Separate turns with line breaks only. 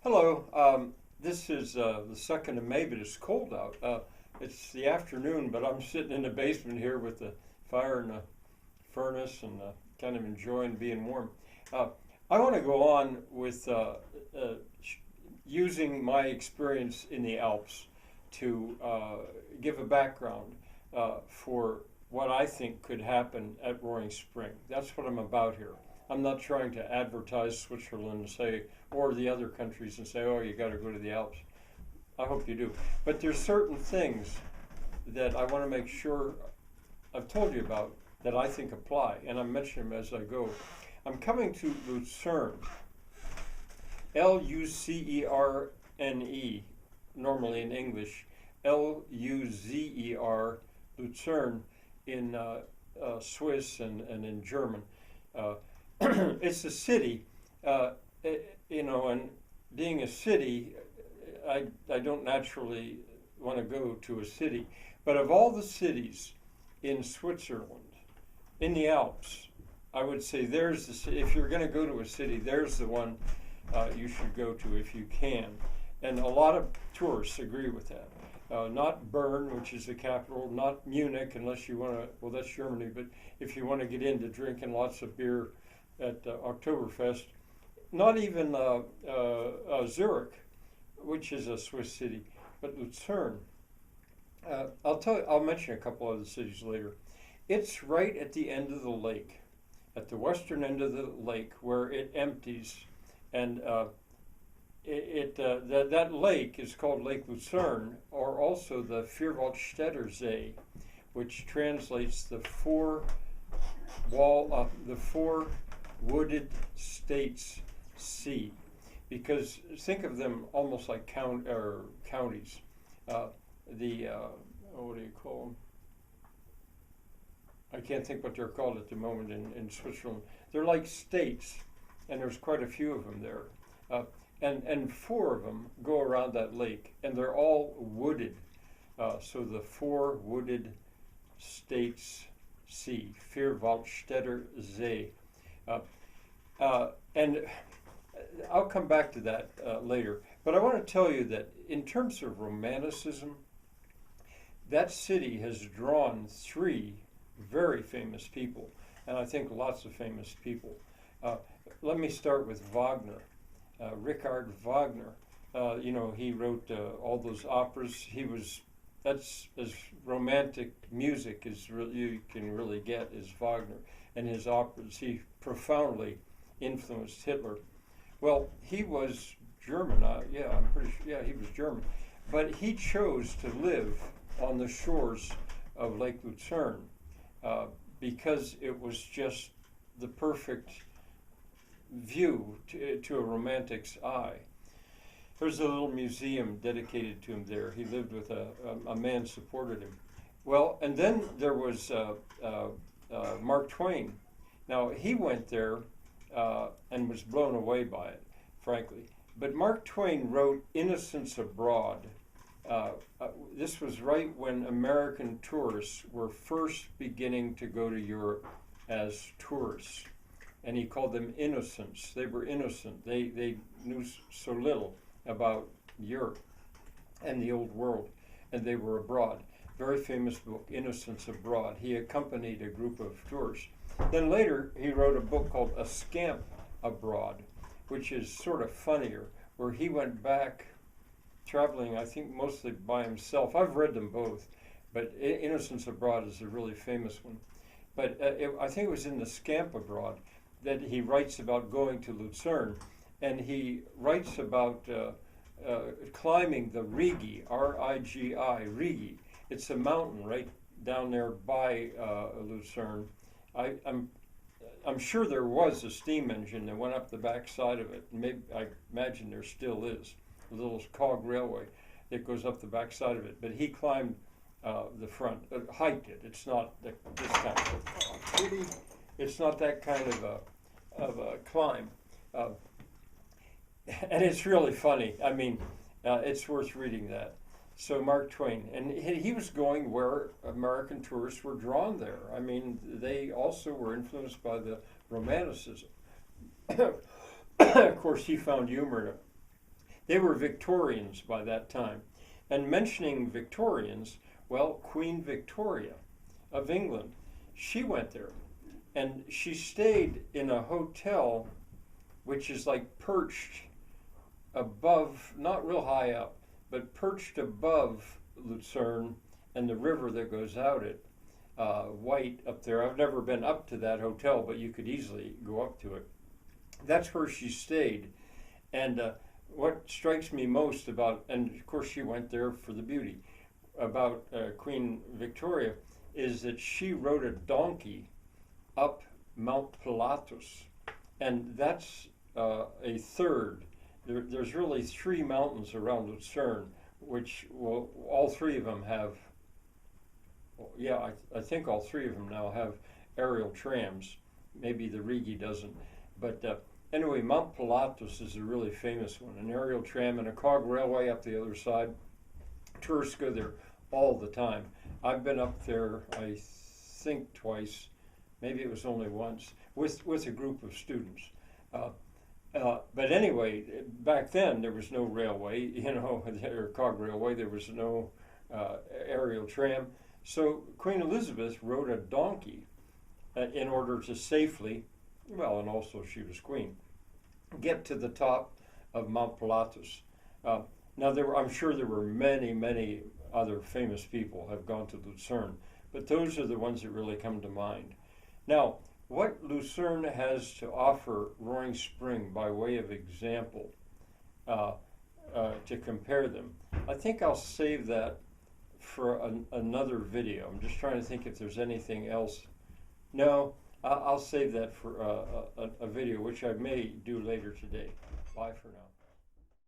Hello. This is the 2nd of May, but it's cold out. It's the afternoon, but I'm sitting in the basement here with the fire and the furnace and kind of enjoying being warm. Uh, I want to go on with using my experience in the Alps to give a background for what I think could happen at Roaring Spring. That's what I'm about here. I'm not trying to advertise Switzerland and say, or the other countries and say, oh, you got to go to the Alps. I hope you do. But there's certain things that I want to make sure I've told you about that I think apply, and I'm mentioning them as I go. I'm coming to Lucerne, Lucerne, normally in English, Luzer, Lucerne in Swiss and in German. Uh, it's a city, and being a city, I don't naturally want to go to a city. But of all the cities in Switzerland, in the Alps, I would say there's the city. If you're going to go to a city, there's the one you should go to if you can. And a lot of tourists agree with that. Not Bern, which is the capital, not Munich, unless you want to, well, that's Germany, but if you want to get into drinking lots of beer at Oktoberfest, not even Zurich, which is a Swiss city, but Lucerne. I'll mention a couple other cities later. It's right at the end of the lake, at the western end of the lake where it empties, and that lake is called Lake Lucerne, or also the Vierwaldstaetersee, which translates the four wooded states sea, because think of them almost like counties. What do you call them? I can't think what they're called at the moment in Switzerland. They're like states, and there's quite a few of them there. And four of them go around that lake, and they're all wooded. So the four wooded states sea, Vierwaldstättersee. And I'll come back to that later. But I want to tell you that in terms of romanticism, that city has drawn three very famous people, and I think lots of famous people. Let me start with Wagner. Richard Wagner, he wrote all those operas. That's as romantic music as you can really get is Wagner and his operas. He profoundly influenced Hitler. Well, he was German. I'm pretty sure. Yeah, he was German, but he chose to live on the shores of Lake Lucerne because it was just the perfect view to a romantic's eye. There's a little museum dedicated to him there. He lived with a man supported him. Well, and then there was Mark Twain. Now, he went there and was blown away by it, frankly. But Mark Twain wrote Innocents Abroad. This was right when American tourists were first beginning to go to Europe as tourists. And he called them innocents. They were innocent. They knew so little about Europe and the old world, and they were abroad. Very famous book, Innocents Abroad. He accompanied a group of tourists. Then later, he wrote a book called A Scamp Abroad, which is sort of funnier, where he went back traveling, I think, mostly by himself. I've read them both, but Innocents Abroad is a really famous one. But I think it was in The Scamp Abroad that he writes about going to Lucerne, and he writes about climbing the Rigi, R-I-G-I, Rigi. It's a mountain right down there by Lucerne. I'm sure there was a steam engine that went up the back side of it. Maybe I imagine there still is a little cog railway that goes up the back side of it. But he climbed the front, hiked it. It's not this kind of it's not that kind of a climb, and it's really funny. I mean, it's worth reading that. So Mark Twain, and he was going where American tourists were drawn there. I mean, they also were influenced by the Romanticism. Of course, he found humor in it. They were Victorians by that time. And mentioning Victorians, well, Queen Victoria of England, she went there. And she stayed in a hotel which is like perched above, not real high up, but perched above Lucerne and the river that goes out it, White up there. I've never been up to that hotel, but you could easily go up to it. That's where she stayed. And what strikes me most about, and of course she went there for the beauty, about Queen Victoria, is that she rode a donkey up Mount Pilatus. And that's a third. There's really three mountains around Lucerne, which all three of them have, yeah, I think all three of them now have aerial trams. Maybe the Rigi doesn't. But anyway, Mount Pilatus is a really famous one, an aerial tram and a cog railway up the other side. Tourists go there all the time. I've been up there, I think twice, maybe it was only once, with a group of students. But anyway, back then there was no railway, or cog railway, there was no aerial tram. So Queen Elizabeth rode a donkey in order to safely, well, and also she was queen, get to the top of Mount Pilatus. Now, I'm sure there were many, many other famous people have gone to Lucerne, but those are the ones that really come to mind. Now, what Lucerne has to offer Roaring Spring by way of example to compare them, I think I'll save that for another video. I'm just trying to think if there's anything else. No, I'll save that for a video, which I may do later today. Bye for now.